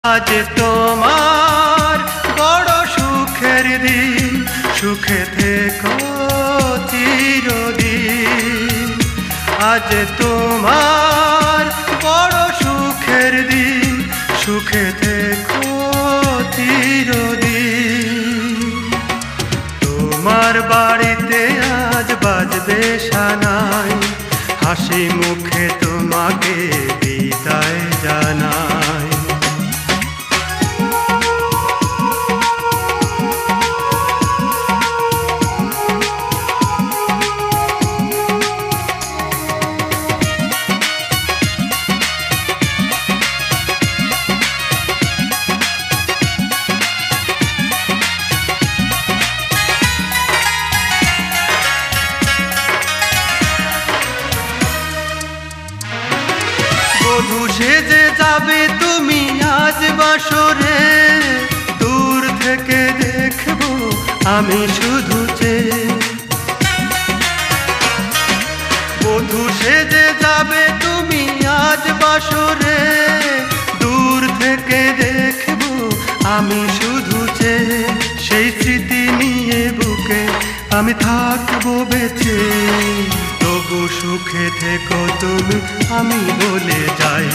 আজ তোমার বড় সুখের দিন, সুখে থেকো চিরদিন। আজ তোমার বড় সুখের দিন, সুখে থেকো চিরদিন। তোমার বাড়িতে আজ বাজবে সানাই, হাসি মুখে তোমাকে বিদায় জানাই। বধূ সেজে যাবে তুমি আজ বাসরে, দূর থেকে দেখবো আমি শুধু চেয়ে। বধূ সেজে যাবে তুমি আজ বাসরে, দূর থেকে দেখবো আমি শুধু চেয়ে। সেই স্মৃতি নিয়ে বুকে আমি থাকবো বেঁচে, তবু সুখে থেকো তুমি আমি বলে যাই।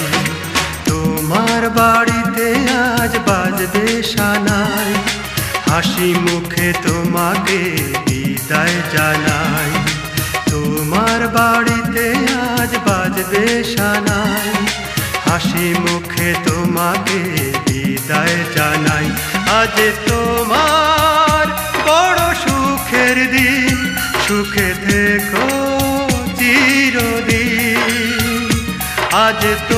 তোমার বাড়িতে আজ বাজবে সানাই, হাসি মুখে তোমাকে বিদায় জানাই। তোমার বাড়িতে আজ বাজবে সানাই, হাসি মুখে তোমাকে বিদায় জানাই। আজ তোমার বড় সুখের দিন, সুখে থেকো চিরদিন। আজ তো